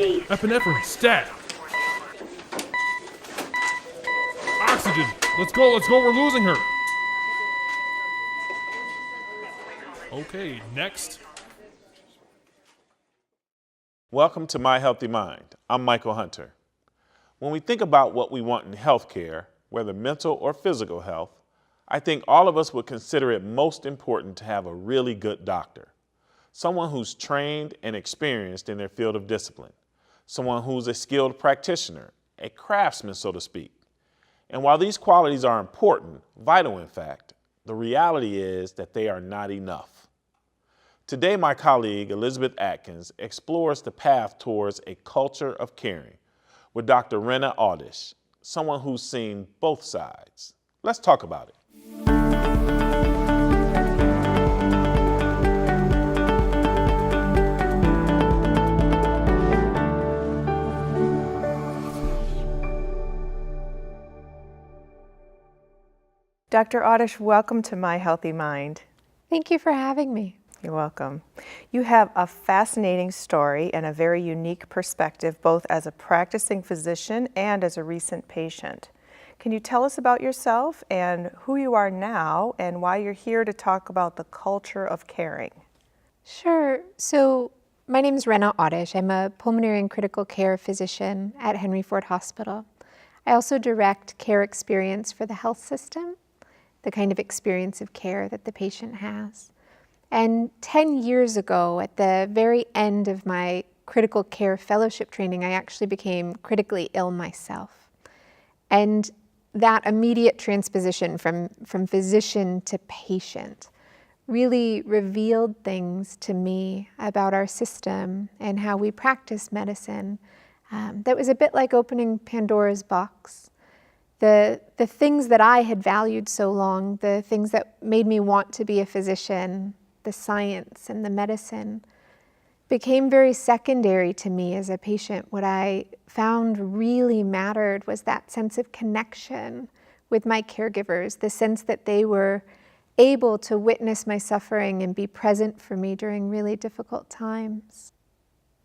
Epinephrine, stat. Oxygen. Let's go, we're losing her. Okay, next. Welcome to My Healthy Mind. I'm Michael Hunter. When we think about what we want in healthcare, whether mental or physical health, I think all of us would consider it most important to have a really good doctor. Someone who's trained and experienced in their field of discipline. Someone who's a skilled practitioner, a craftsman, so to speak. And while these qualities are important, vital in fact, the reality is that they are not enough. Today, my colleague, ElizabethAtkins, explores the path towards a culture of caring with Dr. Rana Awdish, someone who's seen both sides. Let's talk about it. Dr. Awdish, welcome to My Healthy Mind. Thank you for having me. You're welcome. You have a fascinating story and a very unique perspective, both as a practicing physician and as a recent patient. Can you tell us about yourself and who you are now and why you're here to talk about the culture of caring? Sure. So my name is Rana Awdish. I'm a pulmonary and critical care physician at Henry Ford Hospital. I also direct care experience for the health system, the kind of experience of care that the patient has. And 10 years ago, at the very end of my critical care fellowship training, I actually became critically ill myself. And that immediate transposition from physician to patient really revealed things to me about our system and how we practice medicine. That was a bit like opening Pandora's box. The things that I had valued so long, the things that made me want to be a physician, the science and the medicine, became very secondary to me as a patient. What I found really mattered was that sense of connection with my caregivers, the sense that they were able to witness my suffering and be present for me during really difficult times.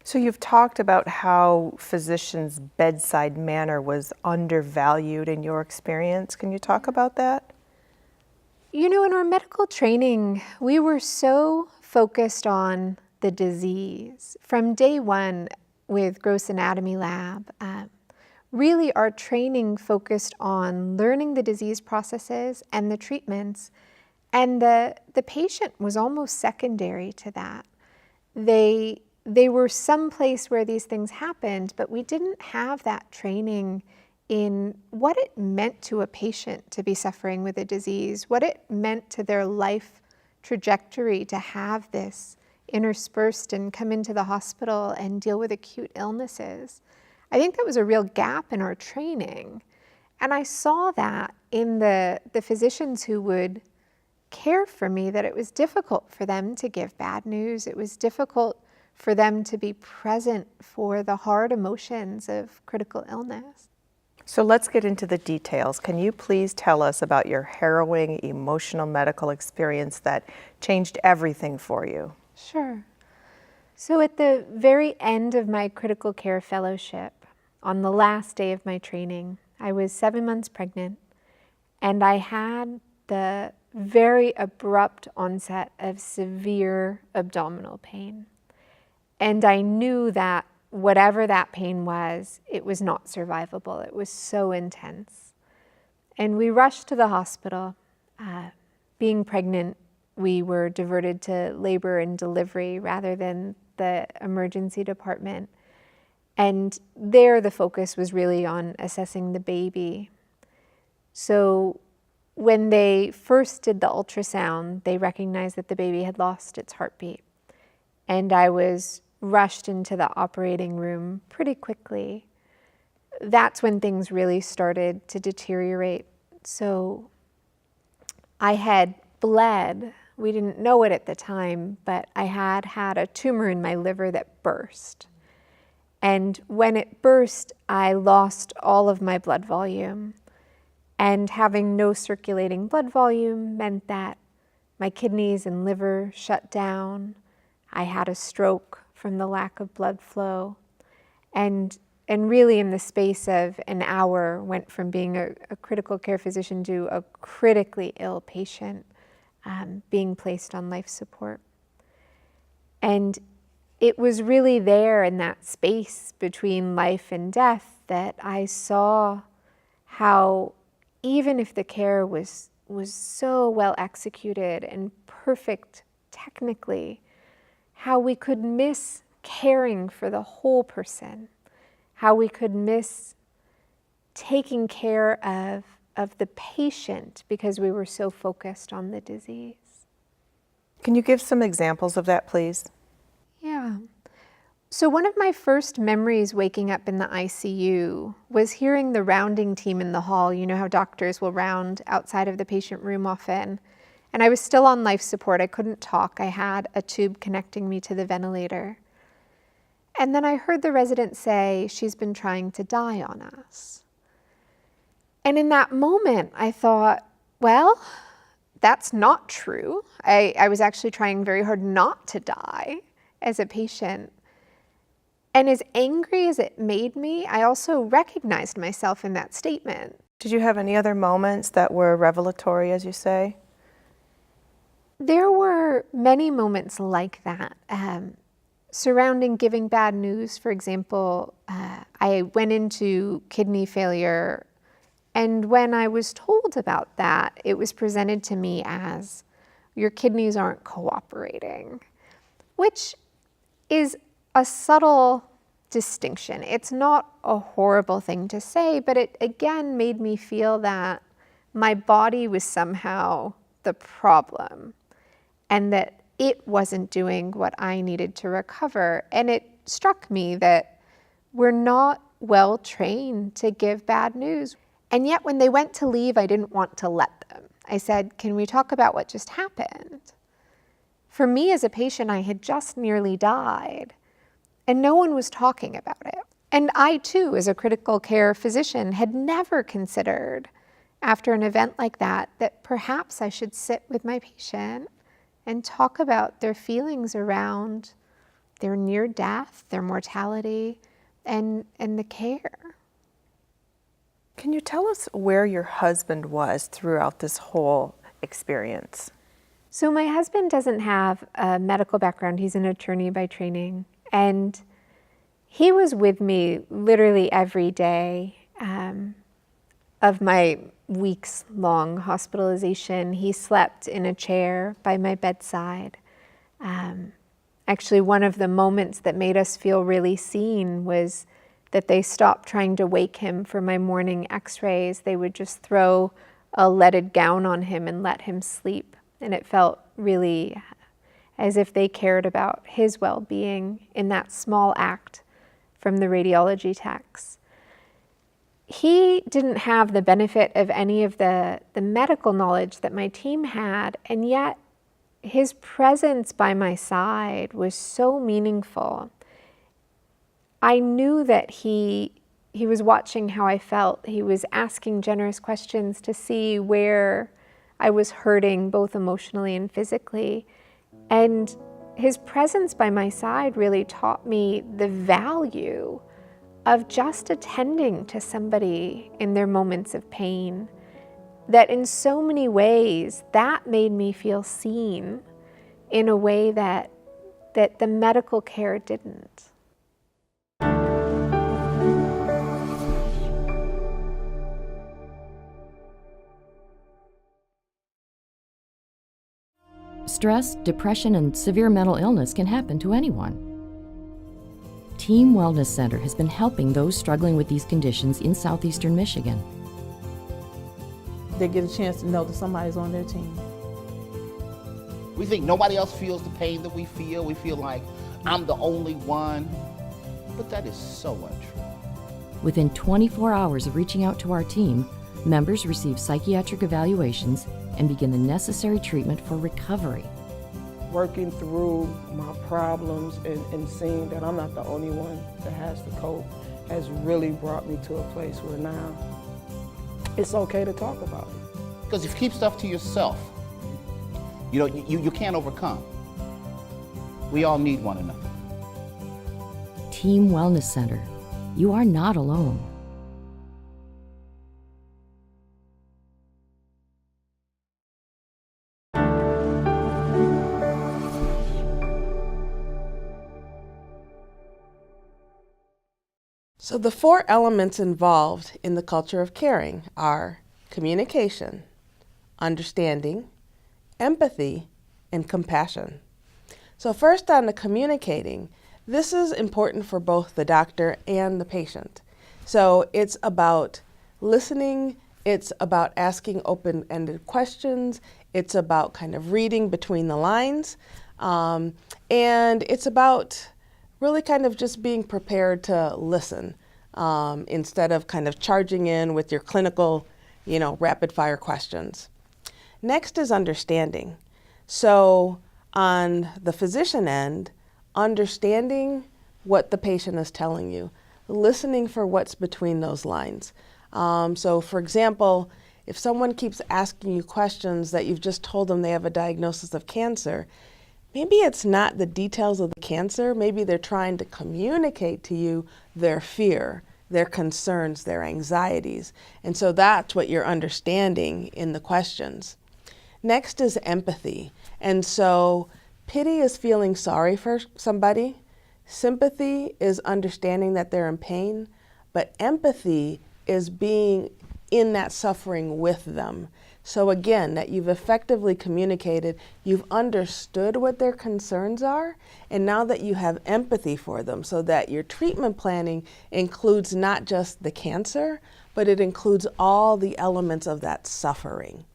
So you've talked about how physicians' bedside manner was undervalued in your experience. Can you talk about that? You know, in our medical training, we were so focused on the disease. From day one with Gross Anatomy Lab, really our training focused on learning the disease processes and the treatments, and the patient was almost secondary to that. They were someplace where these things happened, but we didn't have that training in what it meant to a patient to be suffering with a disease, what it meant to their life trajectory to have this interspersed and come into the hospital and deal with acute illnesses. I think that was a real gap in our training. And I saw that in the physicians who would care for me, that it was difficult for them to give bad news. It was difficult for them to be present for the hard emotions of critical illness. So let's get into the details. Can you please tell us about your harrowing emotional medical experience that changed everything for you? Sure. So at the very end of my critical care fellowship, on the last day of my training, I was 7 months pregnant, and I had the very abrupt onset of severe abdominal pain. And I knew that whatever that pain was, it was not survivable. It was so intense. And we rushed to the hospital. Being pregnant, we were diverted to labor and delivery rather than the emergency department. And there the focus was really on assessing the baby. So when they first did the ultrasound, they recognized that the baby had lost its heartbeat. And I was rushed into the operating room pretty quickly. That's when things really started to deteriorate. So I had bled. We didn't know it at the time, but I had had a tumor in my liver that burst. And when it burst, I lost all of my blood volume. And having no circulating blood volume meant that my kidneys and liver shut down. I had a stroke from the lack of blood flow. And really in the space of an hour went from being a critical care physician to a critically ill patient being placed on life support. And it was really there in that space between life and death that I saw how even if the care was so well executed and perfect technically, how we could miss caring for the whole person, how we could miss taking care of the patient because we were so focused on the disease. Can you give some examples of that, please? Yeah. So one of my first memories waking up in the ICU was hearing the rounding team in the hall. You know how doctors will round outside of the patient room often. And I was still on life support. I couldn't talk. I had a tube connecting me to the ventilator. And then I heard the resident say, "She's been trying to die on us." And in that moment, I thought, well, that's not true. I was actually trying very hard not to die as a patient. And as angry as it made me, I also recognized myself in that statement. Did you have any other moments that were revelatory, as you say? There were many moments like that. Surrounding giving bad news, for example, I went into kidney failure, and when I was told about that, it was presented to me as, your kidneys aren't cooperating, which is a subtle distinction. It's not a horrible thing to say, but it again made me feel that my body was somehow the problem and that it wasn't doing what I needed to recover. And it struck me that we're not well trained to give bad news. And yet when they went to leave, I didn't want to let them. I said, "Can we talk about what just happened?" For me as a patient, I had just nearly died, and no one was talking about it. And I too, as a critical care physician, had never considered after an event like that, that perhaps I should sit with my patient and talk about their feelings around their near death, their mortality, and the care. Can you tell us where your husband was throughout this whole experience? So my husband doesn't have a medical background. He's an attorney by training. And he was with me literally every day of my weeks-long hospitalization. He slept in a chair by my bedside. Actually, one of the moments that made us feel really seen was that they stopped trying to wake him for my morning x-rays. They would just throw a leaded gown on him and let him sleep. And it felt really as if they cared about his well-being in that small act from the radiology techs. He didn't have the benefit of any of the medical knowledge that my team had, and yet his presence by my side was so meaningful. I knew that he was watching how I felt. He was asking generous questions to see where I was hurting, both emotionally and physically. And his presence by my side really taught me the value of just attending to somebody in their moments of pain. That in so many ways, that made me feel seen in a way that the medical care didn't. Stress, depression, and severe mental illness can happen to anyone. Team Wellness Center has been helping those struggling with these conditions in southeastern Michigan. They get a chance to know that somebody's on their team. We think nobody else feels the pain that we feel. We feel like I'm the only one, but that is so untrue. Within 24 hours of reaching out to our team, members receive psychiatric evaluations and begin the necessary treatment for recovery. Working through my problems and seeing that I'm not the only one that has to cope has really brought me to a place where now it's okay to talk about it. Because if you keep stuff to yourself, you can't overcome. We all need one another. Team Wellness Center, You are not alone. So the 4 elements involved in the culture of caring are communication, understanding, empathy, and compassion. So first on the communicating, this is important for both the doctor and the patient. So it's about listening, it's about asking open-ended questions, it's about kind of reading between the lines, and it's about really kind of just being prepared to listen instead of kind of charging in with your clinical, rapid fire questions. Next is understanding. So on the physician end, understanding what the patient is telling you, listening for what's between those lines. So for example, if someone keeps asking you questions that you've just told them they have a diagnosis of cancer, maybe it's not the details of the cancer, maybe they're trying to communicate to you their fear, their concerns, their anxieties. And so that's what you're understanding in the questions. Next is empathy. And so pity is feeling sorry for somebody. Sympathy is understanding that they're in pain. But empathy is being in that suffering with them. So again, that you've effectively communicated, you've understood what their concerns are, and now that you have empathy for them, so that your treatment planning includes not just the cancer, but it includes all the elements of that suffering.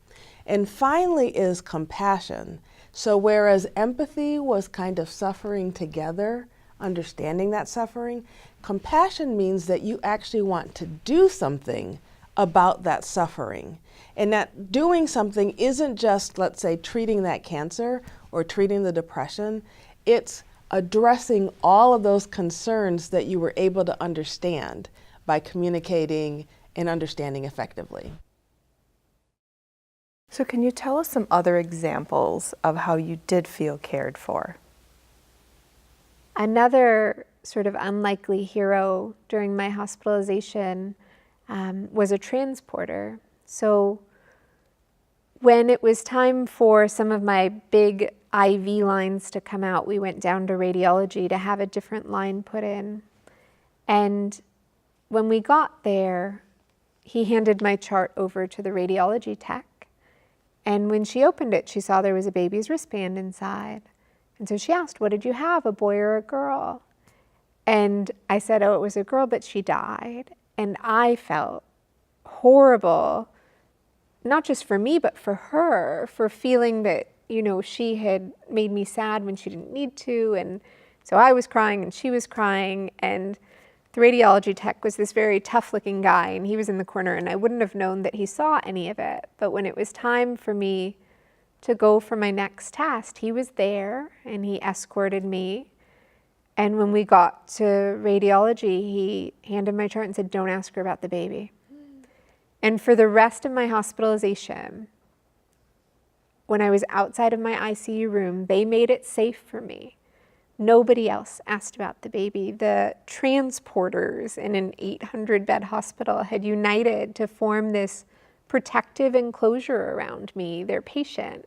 And finally is compassion. So whereas empathy was kind of suffering together, understanding that suffering, compassion means that you actually want to do something about that suffering. And that doing something isn't just, let's say, treating that cancer or treating the depression. It's addressing all of those concerns that you were able to understand by communicating and understanding effectively. So can you tell us some other examples of how you did feel cared for? Another sort of unlikely hero during my hospitalization was a transporter. So when it was time for some of my big IV lines to come out, we went down to radiology to have a different line put in. And when we got there, he handed my chart over to the radiology tech. And when she opened it, she saw there was a baby's wristband inside. And so she asked, "What did you have, a boy or a girl?" And I said, "Oh, it was a girl, but she died." And I felt horrible, not just for me, but for her, for feeling that, she had made me sad when she didn't need to. And so I was crying and she was crying. And the radiology tech was this very tough looking guy, and he was in the corner, and I wouldn't have known that he saw any of it. But when it was time for me to go for my next test, he was there and he escorted me. And when we got to radiology, he handed my chart and said, "Don't ask her about the baby." And for the rest of my hospitalization, when I was outside of my ICU room, they made it safe for me. Nobody else asked about the baby. The transporters in an 800-bed hospital had united to form this protective enclosure around me, their patient.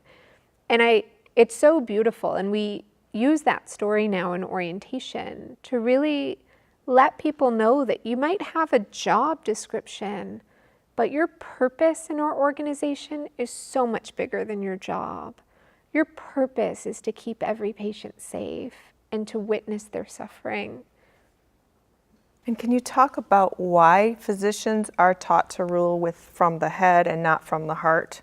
And it's so beautiful. And we use that story now in orientation to really let people know that you might have a job description, but your purpose in our organization is so much bigger than your job. Your purpose is to keep every patient safe and to witness their suffering. And can you talk about why physicians are taught to rule from the head and not from the heart?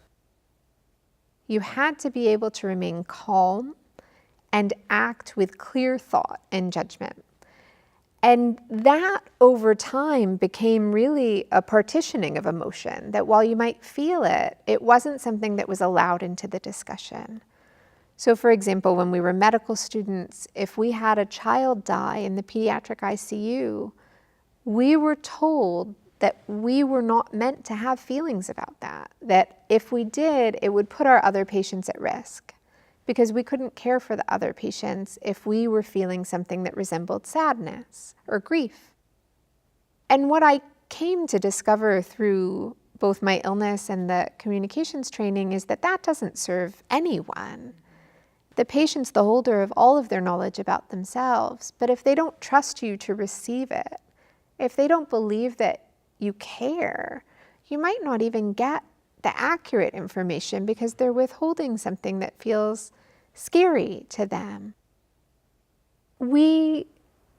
You had to be able to remain calm and act with clear thought and judgment. And that over time became really a partitioning of emotion, that while you might feel it, it wasn't something that was allowed into the discussion. So for example, when we were medical students, if we had a child die in the pediatric ICU, we were told that we were not meant to have feelings about that if we did, it would put our other patients at risk, because we couldn't care for the other patients if we were feeling something that resembled sadness or grief. And what I came to discover through both my illness and the communications training is that that doesn't serve anyone. The patient's the holder of all of their knowledge about themselves, but if they don't trust you to receive it, if they don't believe that you care, you might not even get the accurate information because they're withholding something that feels scary to them. We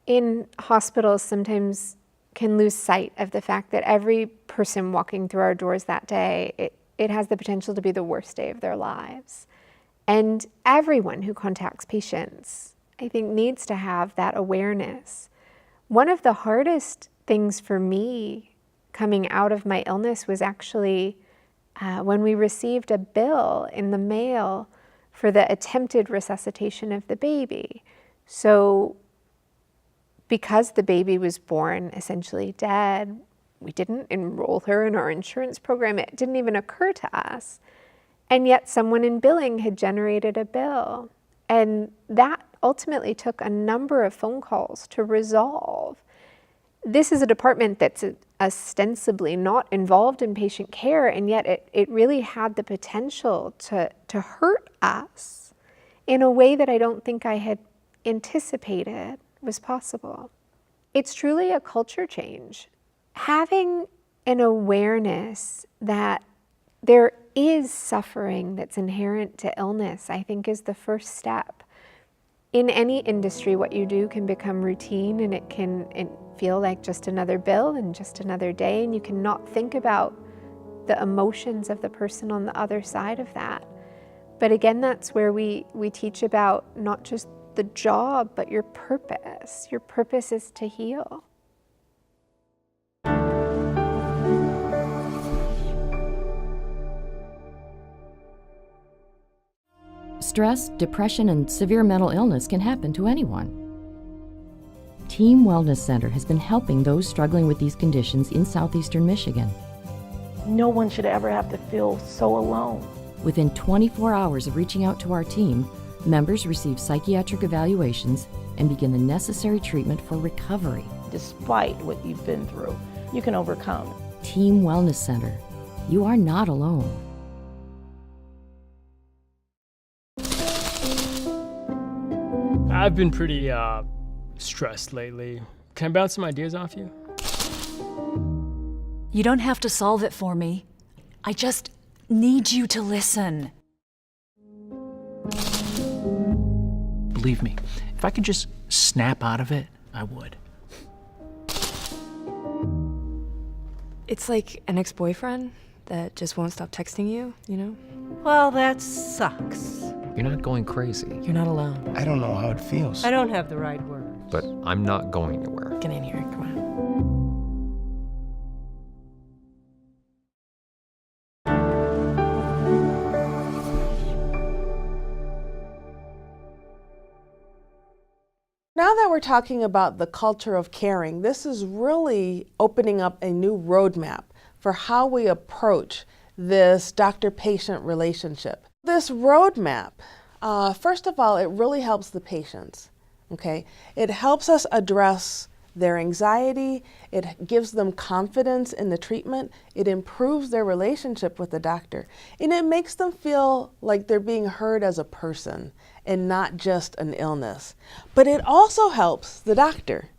in hospitals sometimes can lose sight of the fact that every person walking through our doors that day, it has the potential to be the worst day of their lives. And everyone who contacts patients, I think, needs to have that awareness. One of the hardest things for me coming out of my illness was actually when we received a bill in the mail for the attempted resuscitation of the baby. So because the baby was born essentially dead, we didn't enroll her in our insurance program. It didn't even occur to us. And yet someone in billing had generated a bill. And that ultimately took a number of phone calls to resolve. This is a department that's ostensibly not involved in patient care, and yet it really had the potential to hurt us in a way that I don't think I had anticipated was possible. It's truly a culture change. Having an awareness that there is suffering that's inherent to illness, I think, is the first step. In any industry, what you do can become routine, and it can feel like just another bill and just another day, and you cannot think about the emotions of the person on the other side of that. But again, that's where we teach about not just the job, but your purpose. Your purpose is to heal. Stress, depression, and severe mental illness can happen to anyone. Team Wellness Center has been helping those struggling with these conditions in southeastern Michigan. No one should ever have to feel so alone. Within 24 hours of reaching out to our team, members receive psychiatric evaluations and begin the necessary treatment for recovery. Despite what you've been through, you can overcome. Team Wellness Center. You are not alone. I've been pretty stressed lately. Can I bounce some ideas off you? You don't have to solve it for me. I just need you to listen. Believe me, if I could just snap out of it, I would. It's like an ex-boyfriend that just won't stop texting you, you know? Well, that sucks. You're not going crazy. You're not alone. I don't know how it feels. I don't have the right words. But I'm not going anywhere. Get in here, come on. Now that we're talking about the culture of caring, this is really opening up a new roadmap for how we approach this doctor-patient relationship. This roadmap, first of all, it really helps the patients, okay? It helps us address their anxiety, it gives them confidence in the treatment, it improves their relationship with the doctor, and it makes them feel like they're being heard as a person and not just an illness. But it also helps the doctor.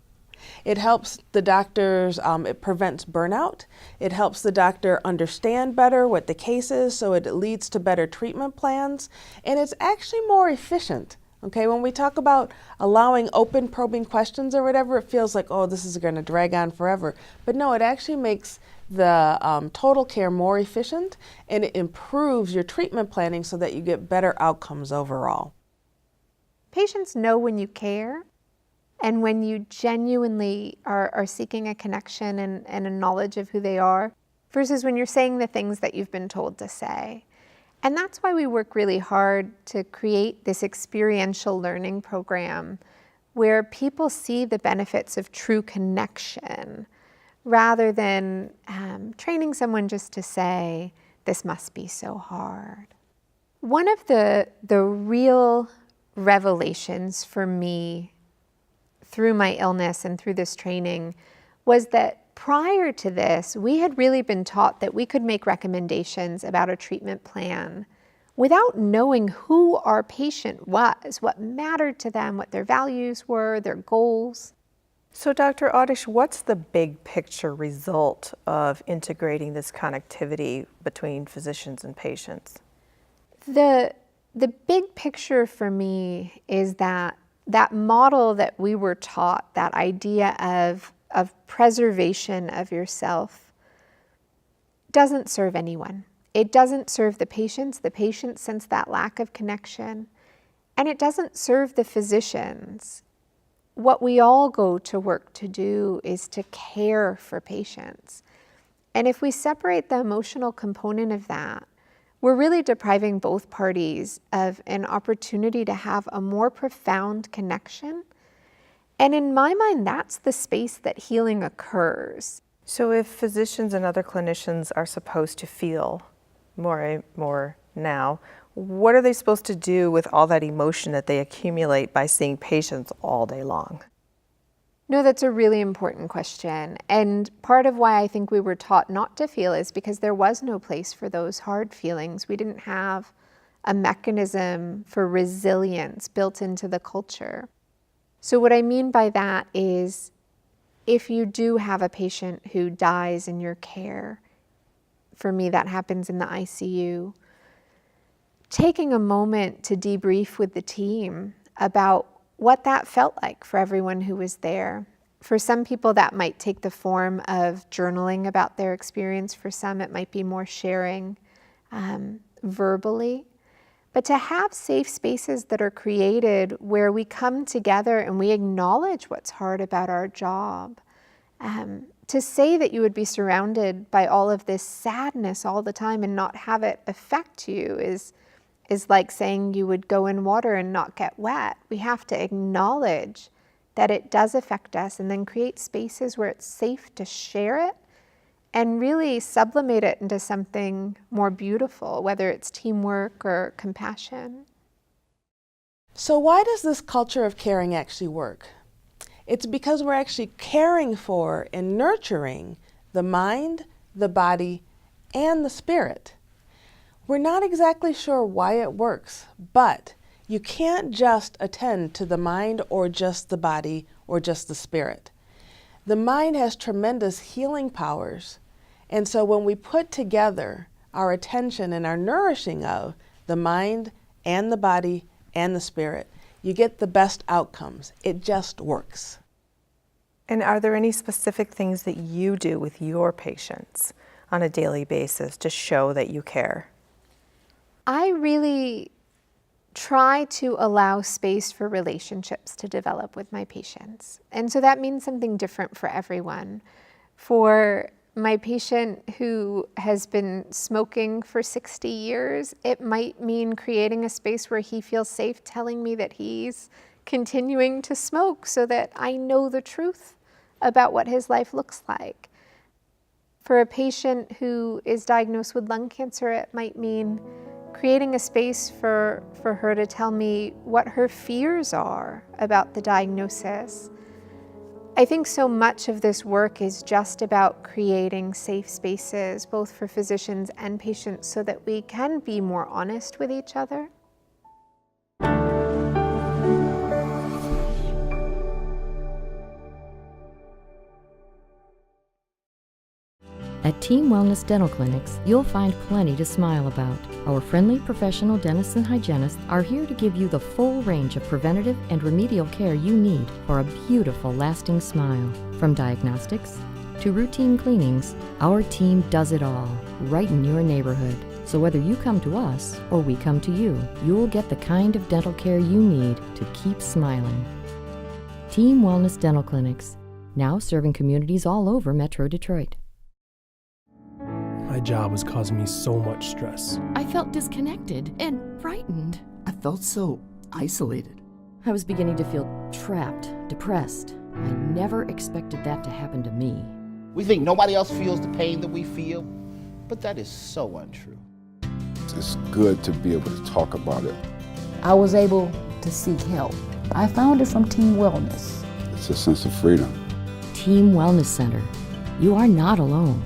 It helps the doctors, it prevents burnout. It helps the doctor understand better what the case is, so it leads to better treatment plans. And it's actually more efficient. Okay, when we talk about allowing open probing questions or whatever, it feels like, oh, this is going to drag on forever. But no, it actually makes the total care more efficient, and it improves your treatment planning so that you get better outcomes overall. Patients know when you care and when you genuinely are seeking a connection and a knowledge of who they are, versus when you're saying the things that you've been told to say. And that's why we work really hard to create this experiential learning program where people see the benefits of true connection rather than training someone just to say, this must be so hard. One of the real revelations for me through my illness and through this training was that Prior to this, we had really been taught that we could make recommendations about a treatment plan without knowing who our patient was, what mattered to them, what their values were, their goals. So Dr. Awdish, what's the big picture result of integrating this connectivity between physicians and patients? The big picture for me is that model that we were taught, that idea of preservation of yourself, doesn't serve anyone. It doesn't serve the patients. The patients sense that lack of connection. And it doesn't serve the physicians. What we all go to work to do is to care for patients. And if we separate the emotional component of that, we're really depriving both parties of an opportunity to have a more profound connection. And in my mind, that's the space that healing occurs. So if physicians and other clinicians are supposed to feel more now, what are they supposed to do with all that emotion that they accumulate by seeing patients all day long? No, that's a really important question. And part of why I think we were taught not to feel is because there was no place for those hard feelings. We didn't have a mechanism for resilience built into the culture. So what I mean by that is, if you do have a patient who dies in your care, for me that happens in the ICU, taking a moment to debrief with the team about what that felt like for everyone who was there. For some people that might take the form of journaling about their experience. For some it might be more sharing verbally. But to have safe spaces that are created where we come together and we acknowledge what's hard about our job. To say that you would be surrounded by all of this sadness all the time and not have it affect you is like saying you would go in water and not get wet. We have to acknowledge that it does affect us and then create spaces where it's safe to share it and really sublimate it into something more beautiful, whether it's teamwork or compassion. So why does this culture of caring actually work? It's because we're actually caring for and nurturing the mind, the body, and the spirit. We're not exactly sure why it works, but you can't just attend to the mind or just the body or just the spirit. The mind has tremendous healing powers, and so when we put together our attention and our nourishing of the mind and the body and the spirit, you get the best outcomes. It just works. And are there any specific things that you do with your patients on a daily basis to show that you care? I really try to allow space for relationships to develop with my patients. And so that means something different for everyone. For my patient who has been smoking for 60 years, it might mean creating a space where he feels safe telling me that he's continuing to smoke so that I know the truth about what his life looks like. For a patient who is diagnosed with lung cancer, it might mean creating a space for her to tell me what her fears are about the diagnosis. I think so much of this work is just about creating safe spaces, both for physicians and patients, so that we can be more honest with each other. At Team Wellness Dental Clinics, you'll find plenty to smile about. Our friendly professional dentists and hygienists are here to give you the full range of preventative and remedial care you need for a beautiful, lasting smile. From diagnostics to routine cleanings, our team does it all, right in your neighborhood. So whether you come to us or we come to you, you'll get the kind of dental care you need to keep smiling. Team Wellness Dental Clinics, now serving communities all over Metro Detroit. My job was causing me so much stress. I felt disconnected and frightened. I felt so isolated. I was beginning to feel trapped, depressed. I never expected that to happen to me. We think nobody else feels the pain that we feel, but that is so untrue. It's good to be able to talk about it. I was able to seek help. I found it from Team Wellness. It's a sense of freedom. Team Wellness Center. You are not alone.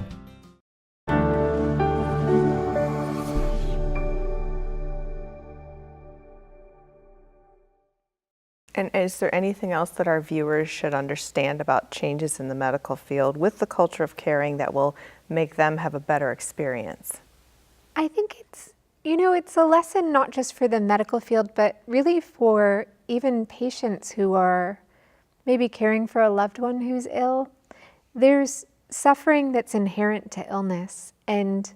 And is there anything else that our viewers should understand about changes in the medical field with the culture of caring that will make them have a better experience? I think it's a lesson not just for the medical field, but really for even patients who are maybe caring for a loved one who's ill. There's suffering that's inherent to illness. And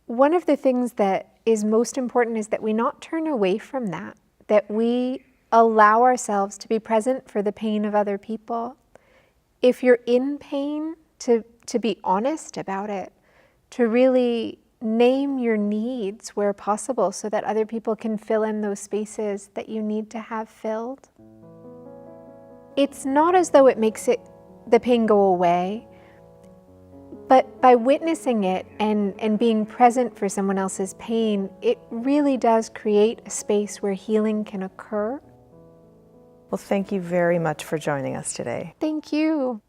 one of the things that is most important is that we not turn away from that we allow ourselves to be present for the pain of other people. If you're in pain, to be honest about it, to really name your needs where possible so that other people can fill in those spaces that you need to have filled. It's not as though it makes the pain go away, but by witnessing it and being present for someone else's pain, it really does create a space where healing can occur. Well, thank you very much for joining us today. Thank you.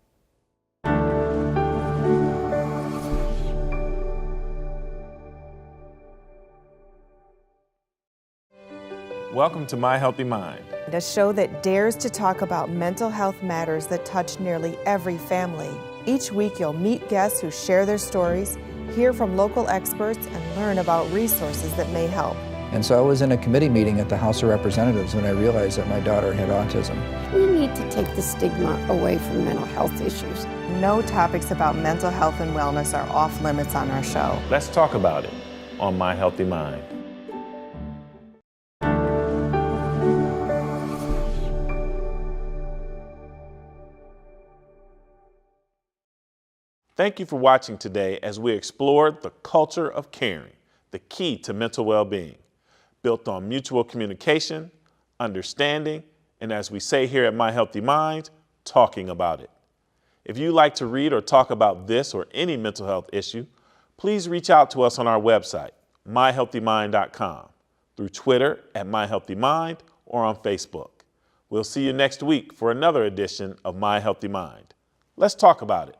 Welcome to My Healthy Mind, A show that dares to talk about mental health matters that touch nearly every family. Each week you'll meet guests who share their stories, hear from local experts, and learn about resources that may help. And so I was in a committee meeting at the House of Representatives when I realized that my daughter had autism. We need to take the stigma away from mental health issues. No topics about mental health and wellness are off limits on our show. Let's talk about it on My Healthy Mind. Thank you for watching today as we explored the culture of caring, the key to mental well-being, built on mutual communication, understanding, and as we say here at My Healthy Mind, talking about it. If you'd like to read or talk about this or any mental health issue, please reach out to us on our website, myhealthymind.com, through Twitter at MyHealthyMind or on Facebook. We'll see you next week for another edition of My Healthy Mind. Let's talk about it.